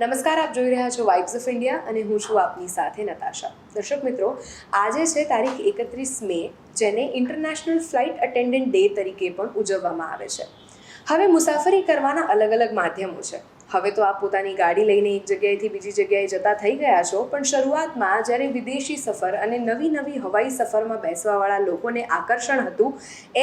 નમસ્કાર, આપ જોઈ રહ્યા છો વાઇબ્સ ઓફ ઇન્ડિયા અને હું છું આપની સાથે નતાશા. દર્શક મિત્રો, આજે છે તારીખ 31 મે, જેને ઇન્ટરનેશનલ ફ્લાઇટ અટેન્ડન્ટ ડે તરીકે પણ ઉજવવામાં આવે છે. હવે મુસાફરી કરવાના અલગ અલગ માધ્યમો છે. હવે તો આપ પોતાની ગાડી લઈને એક જગ્યાએથી બીજી જગ્યાએ જતા થઈ ગયા છો, પણ શરૂઆતમાં જ્યારે વિદેશી સફર અને નવી હવાઈ સફરમાં બેસવાવાળા લોકોને આકર્ષણ હતું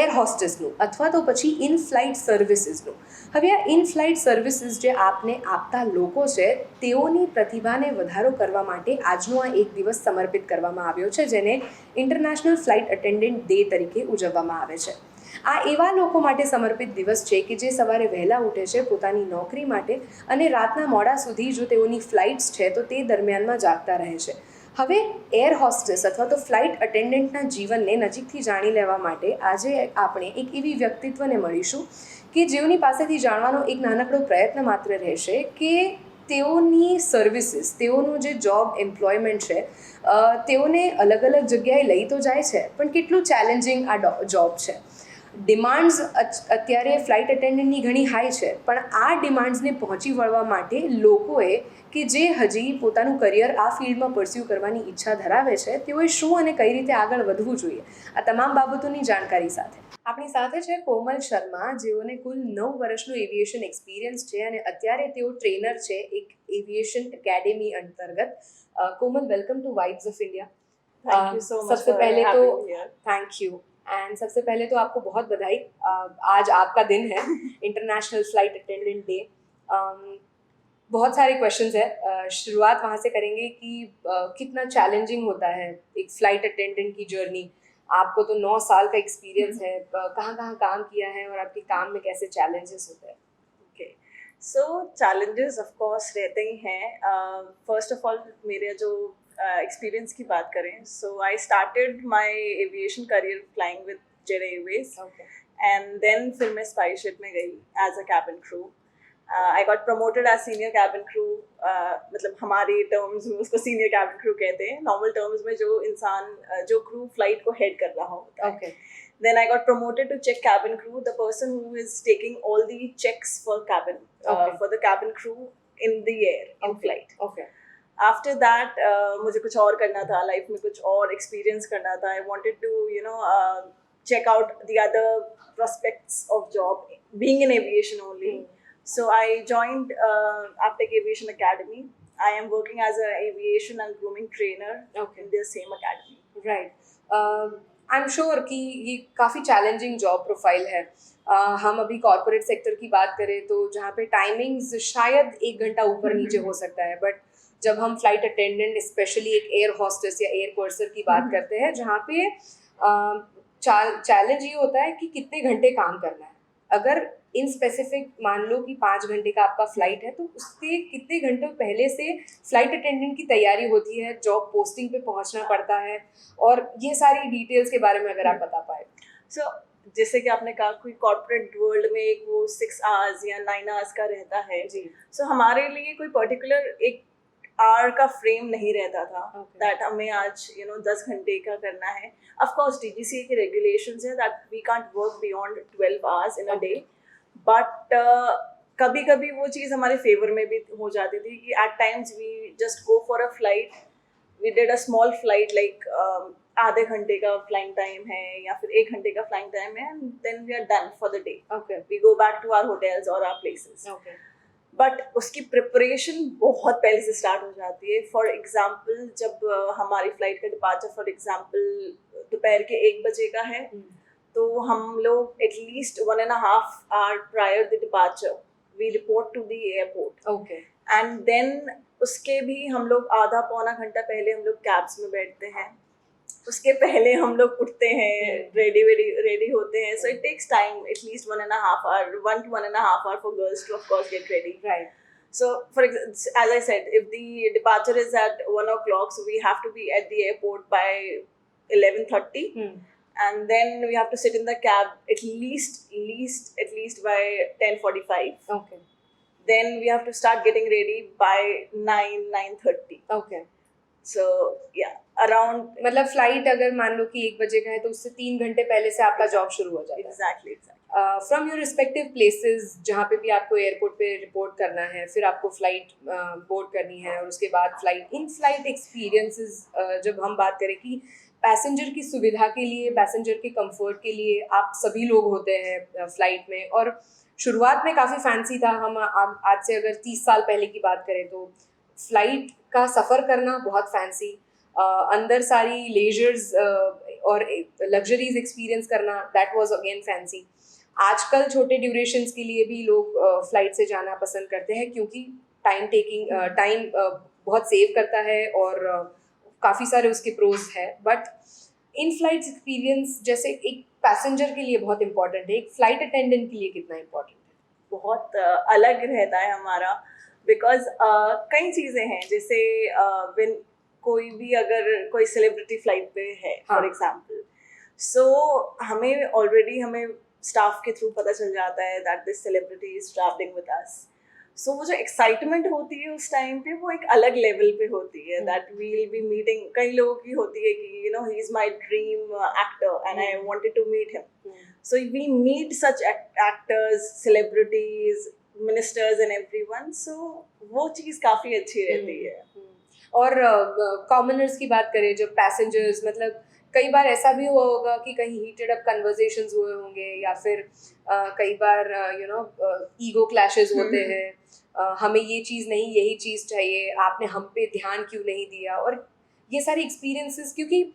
એર હોસ્ટેસનું અથવા તો પછી ઇન ફ્લાઇટ સર્વિસીસનું. હવે આ ઇન ફ્લાઇટ સર્વિસીસ જે આપને આપતા લોકો છે, તેઓની પ્રતિભાને વધારો કરવા માટે આજનો આ એક દિવસ સમર્પિત કરવામાં આવ્યો છે, જેને ઇન્ટરનેશનલ ફ્લાઇટ અટેન્ડન્ટ ડે તરીકે ઉજવવામાં આવે છે. આ એવા લોકો માટે સમર્પિત દિવસ છે કે જે સવારે વહેલા ઉઠે છે પોતાની નોકરી માટે અને રાતના મોડા સુધી જો તેઓની ફ્લાઇટ્સ છે તો તે દરમિયાનમાં જાગતા રહે છે. હવે એર હોસ્ટેસ અથવા તો ફ્લાઇટ અટેન્ડન્ટના જીવનને નજીકથી જાણી લેવા માટે આજે આપણે એક એવી વ્યક્તિત્વને મળીશું કે જેઓની પાસેથી જાણવાનો એક નાનકડો પ્રયત્ન માત્ર રહેશે કે તેઓની સર્વિસીસ, તેઓનું જે જોબ એમ્પ્લોયમેન્ટ છે, તેઓને અલગ અલગ જગ્યાએ લઈ તો જાય છે, પણ કેટલું ચેલેન્જિંગ આ જોબ છે. ડિમાન્ડ્સ અત્યારે ફ્લાઇટ અટેન્ડન્ટની ઘણી હાઈ છે, પણ આ ડિમાન્ડ્સને પહોંચી વળવા માટે લોકોએ કે જે હજી પોતાનું કરિયર આ ફિલ્ડમાં પરસ્યુ કરવાની ઈચ્છા ધરાવે છે, તેઓએ શું અને કઈ રીતે આગળ વધવું જોઈએ, આ તમામ બાબતોની જાણકારી સાથે આપણી સાથે છે કોમલ શર્મા, જેઓને કુલ 9 વર્ષનું એવિએશન એક્સપિરિયન્સ છે અને અત્યારે તેઓ ટ્રેનર છે એક એવિએશન એકેડમી અંતર્ગત. Komal, welcome to Vibes of India. Thank you so much. सबसे पहले तो थैंक यू एंड सबसे पहले तो आपको बहुत बधाई. आज आपका दिन है इंटरनेशनल फ्लाइट अटेंडेंट डे. बहुत सारे क्वेश्चंस हैं. शुरुआत वहाँ से करेंगे कि कितना चैलेंजिंग होता है एक फ्लाइट अटेंडेंट की जर्नी. आपको तो 9 साल का एक्सपीरियंस है, कहाँ कहाँ काम किया है और आपके काम में कैसे चैलेंजेस होते हैं? Okay, so challenges of course रहते ही हैं. फर्स्ट ऑफ ऑल मेरे जो एक्सपीरियंस की बात करें, so I started my aviation career flying with Jet Airways, and then फिर मैं स्पाइसजेट में गई as a cabin crew. I got promoted as senior cabin crew. मतलब हमारे टर्म्स में उसको सीनियर कैबिन क्रू कहते हैं, नॉर्मल टर्म्स में जो इंसान जो क्रू फ्लाइट को हेड कर रहा होता है. Then I got promoted to check cabin crew, the person who is taking all the checks for cabin, for the cabin crew in the air, in flight. After that, मुझे कुछ और करना था लाइफ में, कुछ और एक्सपीरियंस करना था. I wanted to check out the other prospects of job being in aviation only. So I joined Aptech Aviation Academy. I am working as a aviation and grooming trainer in the same academy. Right. I am sure कि ये काफ़ी challenging job profile है. हम अभी corporate sector की बात करें तो जहाँ पे टाइमिंग्स शायद 1 घंटा ऊपर नीचे हो सकता है, बट जब हम फ्लाइट अटेंडेंट, स्पेशली एक एयर हॉस्टेस या एयर पर्सन की बात करते हैं, जहाँ पे चैलेंज ये होता है कि कितने घंटे काम करना है. अगर इन स्पेसिफिक मान लो कि 5 घंटे का आपका फ्लाइट है, तो उसके कितने घंटों पहले से फ्लाइट अटेंडेंट की तैयारी होती है, जॉब पोस्टिंग पे पहुंचना पड़ता है, और ये सारी डिटेल्स के बारे में अगर आप बता पाए. सो जैसे कि आपने कहा, कोई कॉर्पोरेट वर्ल्ड में एक वो 6 आवर्स या 9 आवर्स का रहता है जी. सो हमारे लिए कोई पर्टिकुलर एक आवर का फ्रेम नहीं रहता था दैट हमें आज 10 घंटे का करना है. ऑफ कोर्स डीजीसीए के रेगुलेशंस है that we can't work beyond 12 hours in a day, but कभी कभी वो चीज़ हमारे फेवर में भी हो जाती थी कि at times we just go for a flight. We did a small flight like आधे घंटे का फ्लाइंग टाइम है या फिर 1 घंटे का फ्लाइंग टाइम है, and then we are done for the day. We go back to our hotels और आवर प्लेसेस. बट उसकी प्रिपरेशन बहुत पहले से स्टार्ट हो जाती है. फॉर एग्जाम्पल, जब हमारी फ्लाइट का डिपार्चर फॉर एग्जाम्पल दोपहर के 1 बजे का है, तो हम लोग at least 1.5 hour prior the departure we report to the airport. And then उसके भी हम लोग आधा पौना घंटा पहले हम लोग कैब्स में बैठते हैं. उसके पहले हम लोग उठते हैं, रेडी होते हैं. So it takes time, at least 1.5 hour, 1 to 1.5 hour for girls to of course get ready. Right. So for as I said, if the departure is at 1 o'clock, so we have to be at the airport by 11:30. And then we have to sit in the cab at least by 10:45. Then we have to start getting ready by 9:30. So yeah, around मतलब flight अगर मान लो कि 1 बजे का है तो उससे 3 घंटे पहले से आपका जॉब शुरू हो जाता है. exactly. From your respective places जहाँ पे भी आपको एयरपोर्ट पे रिपोर्ट करना है, फिर आपको फ्लाइट बोर्ड करनी है और उसके बाद फ्लाइट इन फ्लाइट एक्सपीरियंसेस, जब हम बात करें कि पैसेंजर की सुविधा के लिए, पैसेंजर के कंफर्ट के लिए आप सभी लोग होते हैं फ्लाइट में, और शुरुआत में काफ़ी फैंसी था. हम आज से अगर 30 साल पहले की बात करें तो फ्लाइट का सफ़र करना बहुत फैंसी, अंदर सारी लेजर्स और लग्जरीज एक्सपीरियंस करना, दैट वाज अगेन फैंसी. आजकल छोटे ड्यूरेशंस के लिए भी लोग फ्लाइट से जाना पसंद करते हैं क्योंकि टाइम बहुत सेव करता है और काफ़ी सारे उसके प्रोज है. बट इन फ्लाइट एक्सपीरियंस जैसे एक पैसेंजर के लिए बहुत इंपॉर्टेंट है, एक फ्लाइट अटेंडेंट के लिए कितना इंपॉर्टेंट है? बहुत अलग रहता है हमारा, बिकॉज कई चीज़ें हैं. जैसे when कोई भी अगर कोई सेलिब्रिटी फ्लाइट पे है फॉर एग्जांपल, सो हमें स्टाफ के थ्रू पता चल जाता है that this celebrity is travelling with us. So वो जो एक्साइटमेंट होती है उस टाइम पे वो एक अलग लेवल पे होती है. That we will be meeting, कई लोगों की होती है कि you know he is my dream actor and I wanted to meet him. So we meet such actors, celebrities, ministers and everyone. So वो चीज़ काफ़ी अच्छी रहती है. और कॉमनर्स की बात करें, जब पैसेंजर्स, मतलब कई बार ऐसा भी हुआ होगा कि कहीं हीटेड अप कन्वर्सेशंस हुए होंगे या फिर कई बार ईगो क्लैशेस होते हैं. हमें ये चीज़ नहीं, यही चीज़ चाहिए, आपने हम पे ध्यान क्यों नहीं दिया, और ये सारी एक्सपीरियंसेस. क्योंकि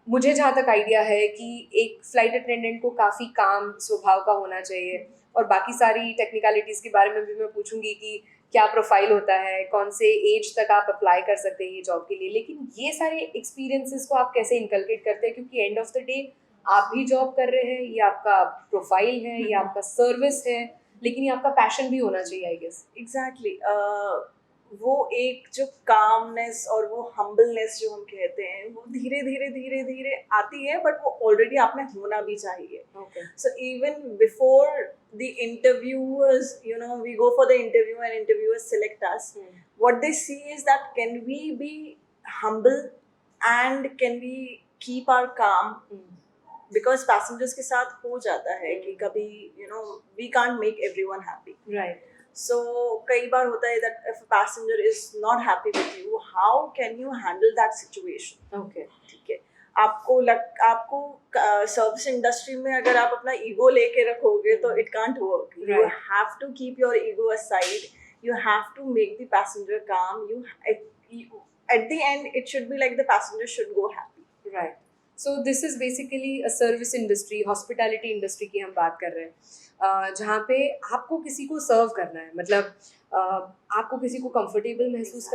मुझे जहाँ तक आइडिया है कि एक फ़्लाइट अटेंडेंट को काफ़ी काम स्वभाव का होना चाहिए, और बाकी सारी टेक्निकलिटीज़ के बारे में भी मैं पूछूंगी कि क्या प्रोफाइल होता है, कौन से एज तक आप अप्लाई कर सकते हैं ये जॉब के लिए. लेकिन ये सारे एक्सपीरियंसेस को आप कैसे इनकलकेट करते हैं, क्योंकि एंड ऑफ द डे आप भी जॉब कर रहे हैं, ये आपका प्रोफाइल है, ये आपका सर्विस है, लेकिन ये आपका पैशन भी होना चाहिए आई गेस. एग्जैक्टली. वो एक जो कामनेस और वो हम्बलनेस जो हम कहते हैं वो धीरे धीरे धीरे धीरे आती है, बट वो ऑलरेडी आप में होना भी चाहिए. So even before the interviewers, you know, we go for the interview and interviewers select us. What they see is that can we be humble and can we keep our calm, because passengers के साथ हो जाता है कि कभी you know we can't make everyone happy. Right. So कई बार होता है that if a passenger is not happy with you, how can you handle that situation? Okay. ठीक है. आपको सर्विस इंडस्ट्री में अगर आप अपना ईगो लेके रखोगे तो it can't work. You have to keep your ego aside. You have to make the passenger calm. At the end it should be like the passenger should go happy. Right. So this is basically a service industry, hospitality industry की हम बात कर रहे हैं, जहाँ पे आपको किसी को सर्व करना है, मतलब आपको किसी को कंफर्टेबल महसूस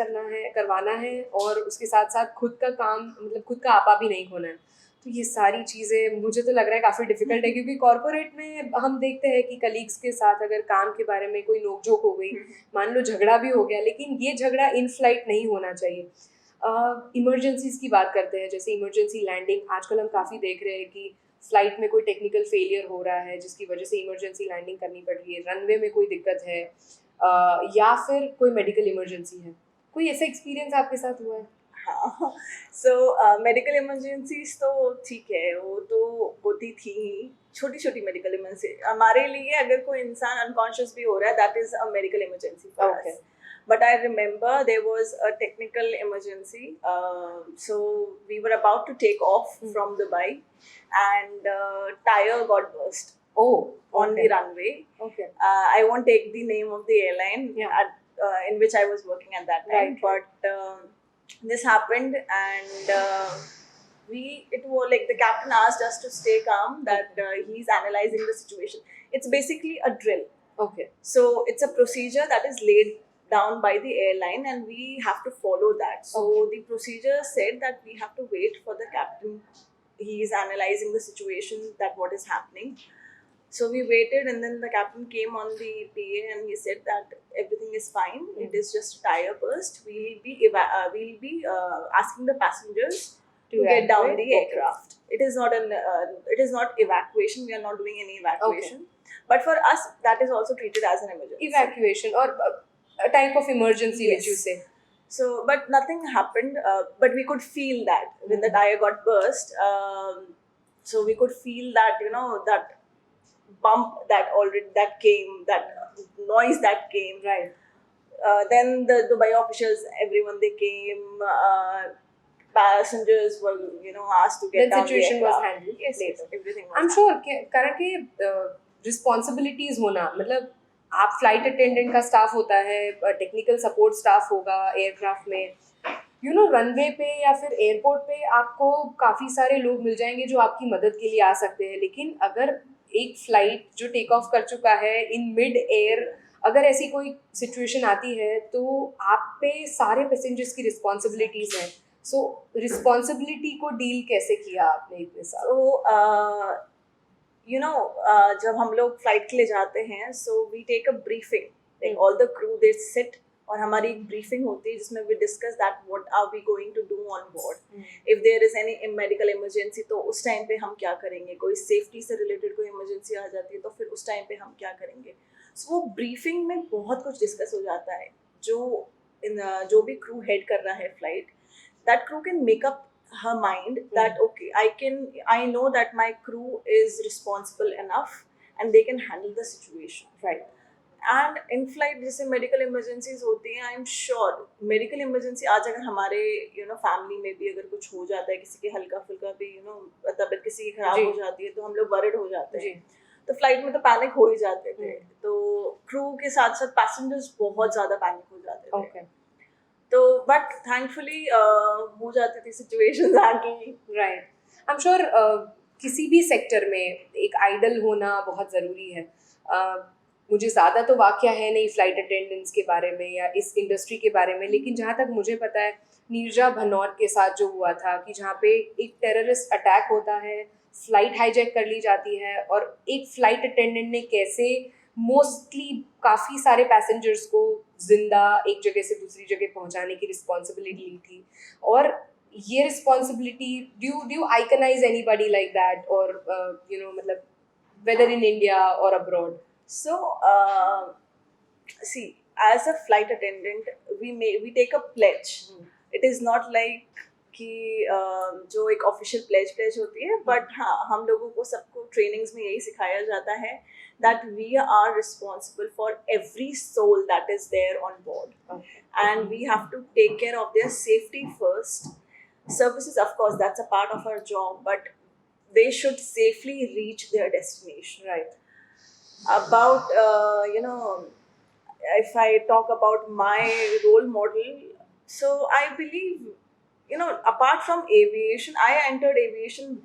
करवाना है, और उसके साथ साथ खुद का काम, मतलब खुद का आपा भी नहीं खोना है. तो ये सारी चीज़ें मुझे तो लग रहा है काफ़ी डिफिकल्ट है, क्योंकि कॉर्पोरेट में हम देखते हैं कि कलीग्स के साथ अगर काम के बारे में कोई नोकझोंक हो गई, मान लो झगड़ा भी हो गया, लेकिन ये झगड़ा इन फ्लाइट नहीं होना चाहिए. इमरजेंसीज की बात करते हैं, जैसे इमरजेंसी लैंडिंग. आजकल हम काफ़ी देख रहे हैं कि फ्लाइट में कोई टेक्निकल फेलियर हो रहा है जिसकी वजह से इमरजेंसी लैंडिंग करनी पड़ रही है, रनवे में कोई दिक्कत है, या फिर कोई मेडिकल इमरजेंसी है. कोई ऐसा एक्सपीरियंस आपके साथ हुआ है? हाँ. सो मेडिकल इमरजेंसीज तो ठीक है, वो तो होती थी. छोटी छोटी मेडिकल इमरजेंसी हमारे लिए, अगर कोई इंसान अनकॉन्शियस भी हो रहा है, that is a medical emergency for us. But I remember there was a technical emergency. So we were about to take off from Dubai, and tire got burst. On the runway. Okay. I won't take the name of the airline in which I was working at that time. Right. But this happened, and it was like the captain asked us to stay calm. That he's analyzing the situation. It's basically a drill. Okay. So it's a procedure that is laid down by the airline, and we have to follow that. So the procedure said that we have to wait for the captain. He is analyzing the situation, that what is happening. So we waited, and then the captain came on the PA and he said that everything is fine. It is just a tire burst. We'll be asking the passengers to get down the aircraft. It is not evacuation. We are not doing any evacuation. Okay. But for us, that is also treated as an emergency. Evacuation or a type of emergency, yes, which you say. So, but nothing happened. But we could feel that when the tire got burst. So we could feel that, you know, that bump that came, that noise that came. Right. Then the Dubai officials, everyone, they came. Passengers were, you know, asked to get Then down. situation the was aircraft. handled Yes, later. everything was I'm handled. sure कारण कि responsibilities होना, मतलब आप flight attendant का staff होता है, technical support staff होगा aircraft में, यू नो रनवे पे या फिर एयरपोर्ट पे आपको काफ़ी सारे लोग मिल जाएंगे जो आपकी मदद के लिए आ सकते हैं, लेकिन अगर एक फ्लाइट जो टेक ऑफ कर चुका है इन मिड एयर, अगर ऐसी कोई सिचुएशन आती है तो आप पे सारे पैसेंजर्स की रिस्पॉन्सिबिलिटीज हैं. सो रिस्पॉन्सिबिलिटी को डील कैसे किया आपने इतने साल? So, you know, जब हम लोग फ्लाइट के लिए जाते हैं, so we take a briefing, like all the crew they sit, और हमारी एक ब्रीफिंग होती है जिसमें we discuss that what are we going to do on board. If there is any medical emergency, तो उस टाइम पे हम क्या करेंगे, कोई सेफ्टी से रिलेटेड कोई इमरजेंसी आ जाती है तो फिर उस टाइम पे हम क्या करेंगे. सो वो ब्रीफिंग में बहुत कुछ डिस्कस हो जाता है. जो भी क्रू हेड कर रहा है flight, that crew can make up her mind that okay, I know that my crew is responsible enough and they can handle the situation. Right. And in flight जैसे medical emergencies होती हैं, I am sure medical emergency आज अगर हमारे family में भी अगर कुछ हो जाता है, किसी के हल्का फुल्का भी तबीयत किसी की खराब हो जाती है तो हम लोग वरिड हो जाते हैं. तो फ्लाइट में तो पैनिक हो ही जाते थे. तो क्रू के साथ साथ पैसेंजर्स बहुत ज़्यादा पैनिक हो जाते थे. Okay. तो बट थैंकफुली हो जाती थी situations handle. Right. I am sure किसी भी सेक्टर में एक आइडल होना बहुत ज़रूरी है. मुझे ज़्यादा तो वाक़या है नहीं फ्लाइट अटेंडेंट्स के बारे में या इस इंडस्ट्री के बारे में, लेकिन जहाँ तक मुझे पता है नीरजा भनौत के साथ जो हुआ था कि जहाँ पे एक टेररिस्ट अटैक होता है, फ्लाइट हाईजैक कर ली जाती है और एक फ़्लाइट अटेंडेंट ने कैसे मोस्टली काफ़ी सारे पैसेंजर्स को जिंदा एक जगह से दूसरी जगह पहुंचाने की रिस्पॉन्सिबिलिटी ली थी. और ये responsibility do you iconize anybody like that, और मतलब whether in India or abroad? So, see, as a flight attendant, we take a pledge. It is not like कि जो एक ऑफिशियल प्लेज होती है, बट हाँ हम लोगों को सबको ट्रेनिंग्स में यही सिखाया जाता है that we are responsible for every soul that is there on board. Okay. And we have to take care of their safety first. Services, of course, that's a part of our job, but they should safely reach their destination. Right. About if I talk about my role model, so I believe apart from aviation, I entered aviation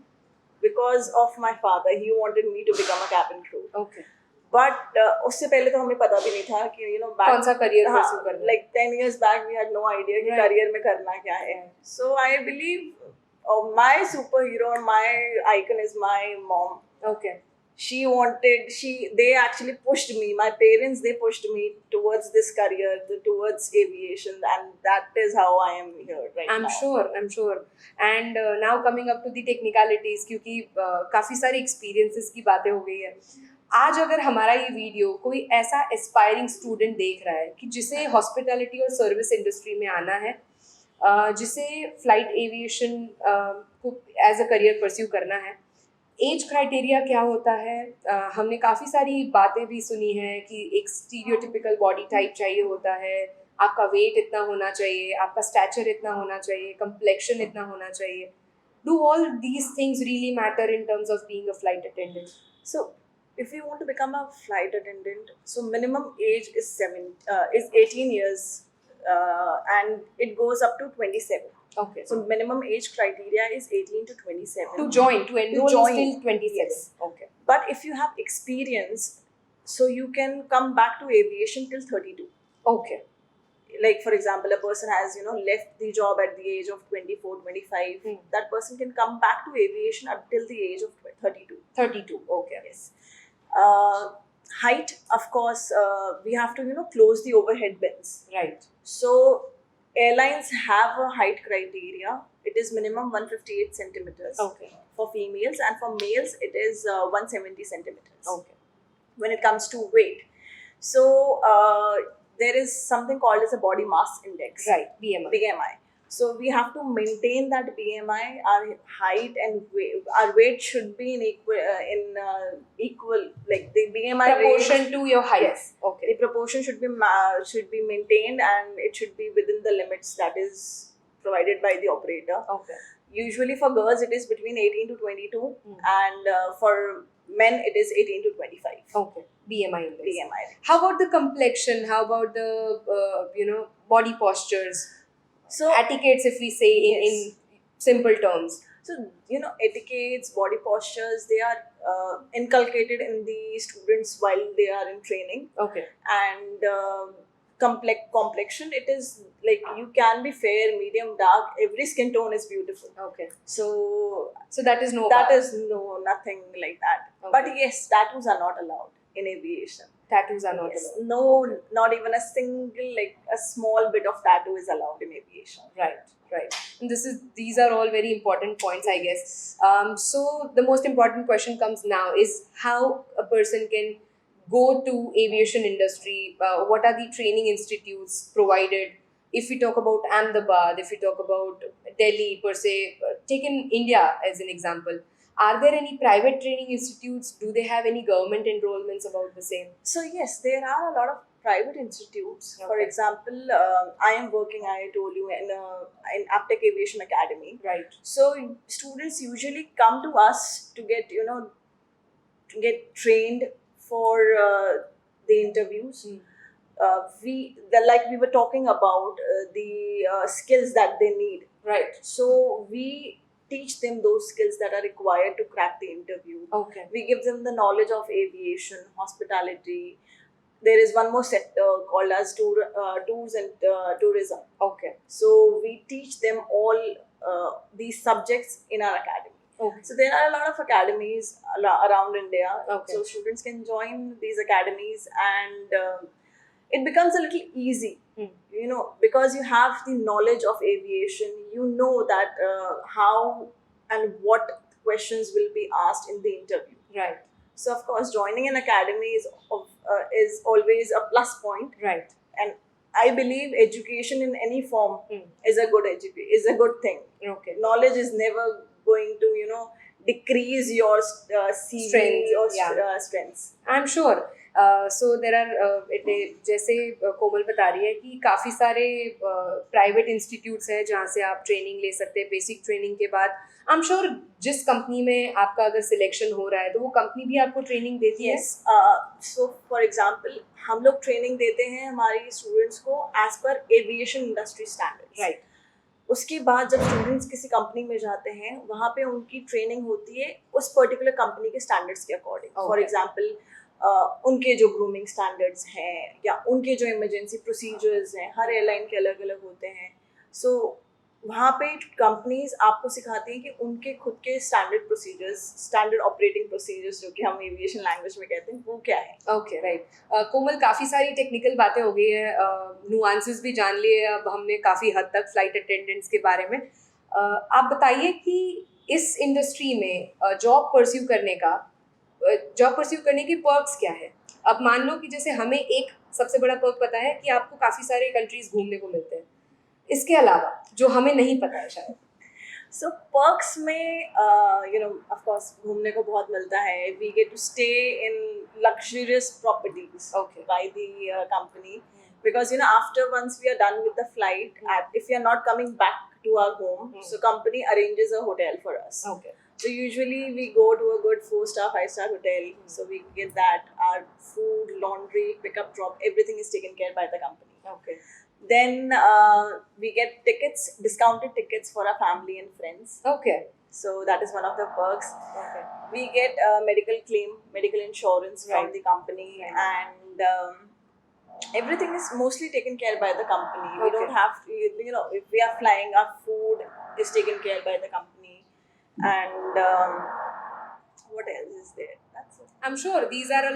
because of my father. He wanted me to become a cabin crew. Okay. But उससे पहले तो हमें पता भी नहीं था कि कौन सा करियर परस्यू करना है. like 10 years back we had no idea कि करियर में करना क्या है. So I believe my superhero, my icon is my mom. Okay. They actually pushed me, my parents, they pushed me towards this career, towards aviation, and that is how I am here right I'm now. I'm sure. And now coming up to the technicalities, क्योंकि काफ़ी सारी experiences की बातें हो गई है. आज अगर हमारा ये वीडियो कोई ऐसा एस्पायरिंग स्टूडेंट देख रहा है कि जिसे हॉस्पिटैलिटी और सर्विस इंडस्ट्री में आना है, जिसे फ्लाइट एविएशन को एज अ करियर परस्यू करना है, एज क्राइटेरिया क्या होता है? हमने काफ़ी सारी बातें भी सुनी हैं कि एक स्टीरियोटिपिकल बॉडी टाइप चाहिए होता है, आपका वेट इतना होना चाहिए, आपका स्टैचर इतना होना चाहिए, कंप्लेक्शन इतना होना चाहिए. Do all these things really matter in terms of being a flight attendant? So if you want to become a flight attendant, so minimum age is 18 years, and it goes up to 27. Okay. So minimum age criteria is 18 to 27. To enroll is till 27. Yes. Okay. But if you have experience, so you can come back to aviation till 32. Okay. Like for example, a person has left the job at the age of 24, 25. That person can come back to aviation up till the age of 32. 32. Okay. Yes. Height, of course, we have to close the overhead bins. Right. So airlines have a height criteria. It is minimum 158 centimeters. Okay. For females, and for males it is 170 centimeters. Okay. When it comes to weight, so there is something called as a body mass index. Right, BMI. BMI. So we have to maintain that BMI. Our height and our weight should be equal, like the BMI Proportion range. to your height. Yes. Okay. The proportion should be maintained, and it should be within the limits that is provided by the operator. Okay. Usually for girls it is between 18 to 22, and for men it is 18 to 25. Okay. BMI index. BMI. How about the complexion? How about the body postures? So Etiquettes, if we say in simple terms. So, etiquettes, body postures, they are inculcated in the students while they are in training. Okay. And complexion, it is like you can be fair, medium, dark. Every skin tone is beautiful. Okay. So that is no. That is nothing like that. Okay. But yes, tattoos are not allowed in aviation. Tattoos are not Yes. allowed. No, not even a single, like a small bit of tattoo is allowed in aviation. Right. And these are all very important points, I guess. So the most important question comes now is how a person can go to aviation industry. What are the training institutes provided? If we talk about Ahmedabad, if we talk about Delhi per se, taken India as an example, are there any private training institutes? Do they have any government enrollments about the same? So yes, there are a lot of private institutes. For Okay. example, I am working, I told you, in Aptech Aviation Academy. Right. So students usually come to us to get trained for the interviews. Like we were talking about the skills that they need. Right. So we teach them those skills that are required to crack the interview. Okay. We give them the knowledge of aviation, hospitality. There is one more sector called as tours and tourism. Okay. So we teach them all these subjects in our academy. Okay. So there are a lot of academies around India. Okay. So students can join these academies, and it becomes a little easy. Because you have the knowledge of aviation, you know that how and what questions will be asked in the interview. Right. So of course, joining an academy is always a plus point. Right. And I believe education in any form is a good thing. Okay. Knowledge is never going to decrease your CV Strength, or yeah. strengths. I'm sure. So there are जैसे कोमल बता रही है कि काफ़ी सारे private institutes हैं जहाँ से आप ट्रेनिंग ले सकते हैं बेसिक ट्रेनिंग के बाद. आई एम श्योर जिस कंपनी में आपका अगर सिलेक्शन हो रहा है तो वो कंपनी भी आपको ट्रेनिंग देती है. सो फॉर एग्जांपल हम लोग ट्रेनिंग देते हैं हमारी स्टूडेंट्स को as per aviation industry standards. Right. उसके बाद जब स्टूडेंट्स किसी कंपनी में जाते हैं वहाँ पे उनकी ट्रेनिंग होती है उस पर्टिकुलर कंपनी के स्टैंडर्ड्स के अकॉर्डिंग. फॉर एग्जांपल उनके जो ग्रूमिंग स्टैंडर्ड्स हैं या उनके जो इमरजेंसी प्रोसीजर्स हैं, हर एयरलाइन के अलग अलग होते हैं. सो वहाँ पे कंपनीज आपको सिखाती हैं कि उनके खुद के standard procedures, standard operating procedures जो कि हम एविएशन लैंग्वेज में कहते हैं, वो क्या है. ओके. राइट. कोमल, काफ़ी सारी टेक्निकल बातें हो गई है, नुआंसेस भी जान लिए. अब हमने काफ़ी हद तक फ्लाइट अटेंडेंट्स के बारे में. आप बताइए कि इस इंडस्ट्री में जॉब परस्यू करने की पर्क्स क्या है. अब मान लो कि जैसे हमें एक सबसे बड़ा पर्क पता है कि आपको काफ़ी सारे कंट्रीज घूमने को मिलते हैं, इसके अलावा जो हमें नहीं पता है शायद. सो पर्क्स में ऑफ कोर्स घूमने को बहुत मिलता है. We get to stay in luxurious properties by the company, because after once we are done with the flight, if we are not coming back to our home, so company arranges a hotel for us. Okay. So usually we go to a good 4-star, 5-star hotel. So we get that. Our food, laundry, pickup, drop, everything is taken care by the company. Okay. Then we get tickets, discounted tickets for our family and friends. Okay. So that is one of the perks. Okay. We get medical claim, medical insurance from Right. the company, and everything is mostly taken care by the company. We Okay. don't have to, if we are flying, our food is taken care by the company. And what else is there? That's it. I'm sure these are a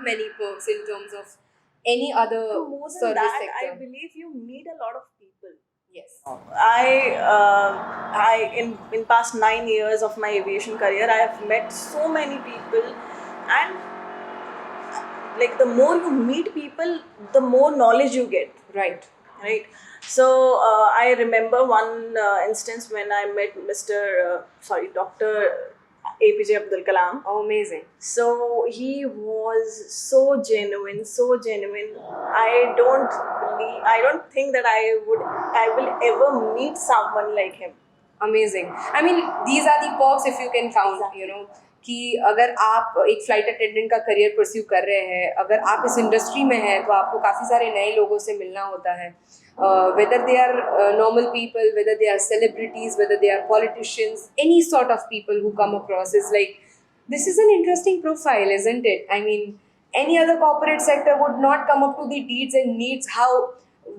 many perks in terms of any other More than service that, sector. I believe you meet a lot of people. Yes. I in past 9 years of my aviation career, I have met so many people, and like the more you meet people, the more knowledge you get. Right. Right. So I remember one instance when I met Dr. APJ Abdul Kalam. Oh, amazing. So he was so genuine, so genuine. I don't think that I will ever meet someone like him. Amazing. I mean, these are the perks if you can count, Exactly. you know, कि अगर आप एक flight attendant का career pursue कर रहे हैं, अगर आप इस इंडस्ट्री में हैं तो आपको काफ़ी सारे नए लोगों से मिलना होता है, whether they are normal people, whether they are celebrities, whether they are politicians, any sort of people who come across is like, this is an interesting profile, isn't it? I mean, any other corporate sector would not come up to the deeds and needs how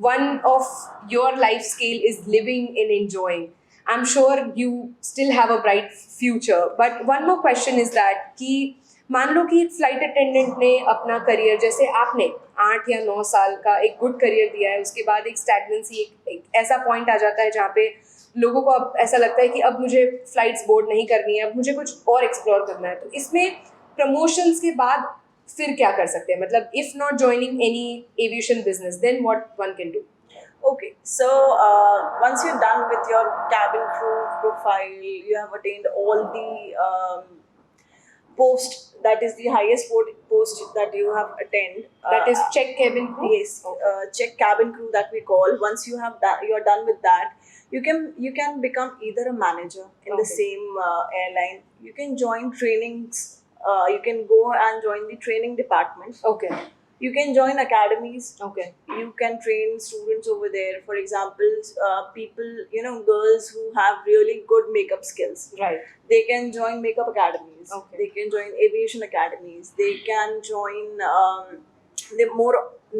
one of your life scale is living and enjoying. I'm sure you still have a bright future. But one more question is that कि मान लो कि flight attendant ने अपना career, जैसे आपने 8 या 9 साल का एक गुड करियर दिया है, उसके बाद एक स्टैग्नेंसी, एक ऐसा पॉइंट आ जाता है जहाँ पे लोगों को अब ऐसा लगता है कि अब मुझे फ्लाइट्स बोर्ड नहीं करनी है, अब मुझे कुछ और एक्सप्लोर करना है. तो इसमें प्रमोशंस के बाद फिर क्या कर सकते हैं? मतलब if not joining any aviation business, then what one can do? Okay, so once you're done with your cabin crew profile, you have attained all the post, that is the highest post that you have attained. That is check cabin crew? Yes, check cabin crew that we call. Once you have that, you are done with that. You can become either a manager in the same airline. You can join trainings. You can go and join the training department. Okay. You can join academies. Okay. You can train students over there. For example, people, girls who have really good makeup skills. Right. They can join makeup academies. Okay. They can join aviation academies. They can join.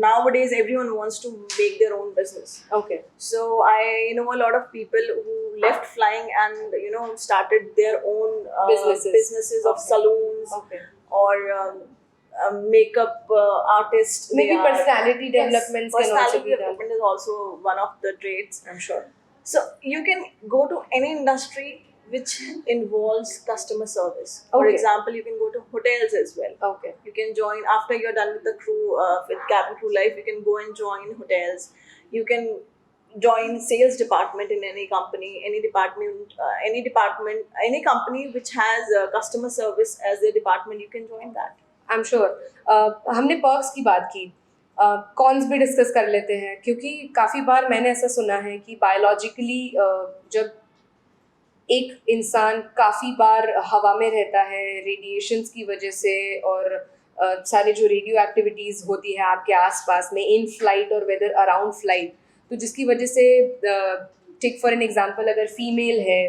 Nowadays, everyone wants to make their own business. Okay. So I know a lot of people who left flying and started their own businesses of saloons. Okay. Or makeup artist. Maybe personality developments can also personality be done. development is also one of the traits. I'm sure. So you can go to any industry which involves customer service. For Okay. example, you can go to hotels as well. Okay. You can join after you're done with the crew, with cabin crew life. You can go and join hotels. You can join sales department in any company, any company which has customer service as their department. You can join that. I'm sure. हमने perks की बात की, cons भी discuss कर लेते हैं, क्योंकि काफ़ी बार मैंने ऐसा सुना है कि बायोलॉजिकली जब एक इंसान काफ़ी बार हवा में रहता है रेडिएशंस की वजह से, और सारे जो रेडियो एक्टिविटीज़ होती है आपके आसपास में इन फ्लाइट और वेदर अराउंड फ्लाइट, तो जिसकी वजह से टेक फॉर एन एग्जांपल, अगर फीमेल है,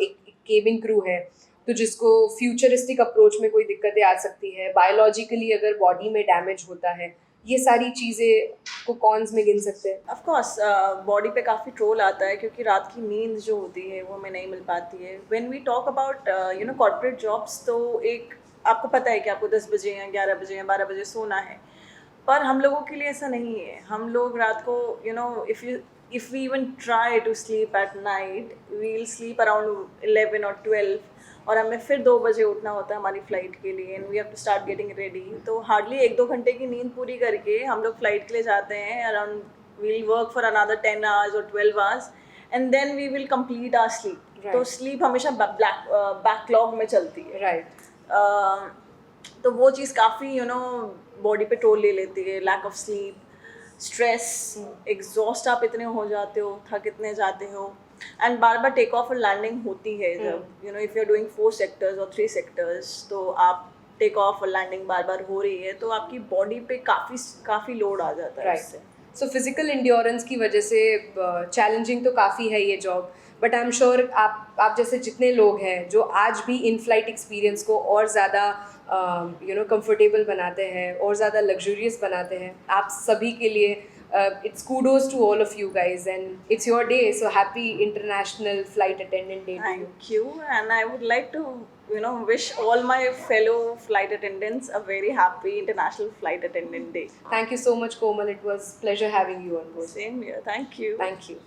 एक केबिन क्रू है, तो जिसको फ्यूचरिस्टिक अप्रोच में कोई दिक्कतें आ सकती है, बायोलॉजिकली अगर बॉडी में डैमेज होता है, ये सारी चीज़ें को कॉन्स में गिन सकते हैं. ऑफ कोर्स बॉडी पे काफ़ी ट्रोल आता है क्योंकि रात की नींद जो होती है वो हमें नहीं मिल पाती है. When we talk about corporate jobs, तो एक आपको पता है कि आपको 10 बजे या 11 बजे या 12 बजे सोना है, पर हम लोगों के लिए ऐसा नहीं है. हम लोग रात को if we even try to sleep at night, we'll sleep around 11 or 12, और हमें फिर 2 बजे उठना होता है हमारी फ़्लाइट के लिए, and we have to start getting ready. तो हार्डली 1-2 घंटे की नींद पूरी करके हम लोग फ्लाइट के लिए जाते हैं. Around we'll work for another 10 hours or 12 hours, and then we will complete our sleep. तो स्लीप हमेशा बैकलॉग में चलती है. राइट. तो वो चीज़ काफ़ी बॉडी पे टोल ले लेती है. Lack of sleep, stress, exhaust आप इतने हो जाते हो, थक इतने जाते हो, एंड बार बार टेक ऑफ और लैंडिंग होती है. जब if you are doing 4 sectors और 3 सेक्टर्स, तो आप टेक ऑफ और लैंडिंग बार बार हो रही है, तो आपकी बॉडी पे काफ़ी लोड आ जाता है उससे. सो फिजिकल इंड्योरेंस की वजह से चैलेंजिंग तो काफ़ी है ये job, but I am sure आप जैसे जितने लोग हैं जो आज भी इन फ्लाइट एक्सपीरियंस को और ज़्यादा कंफर्टेबल बनाते हैं और ज़्यादा लग्जूरियस बनाते हैं, आप सभी के लिए it's kudos to all of you guys, and it's your day, so happy International Flight Attendant Day to you. Thank you, and I would like to wish all my fellow flight attendants a very happy International Flight Attendant Day. Thank you so much, Komal. It was pleasure having you on board. Same here. Thank you. Thank you.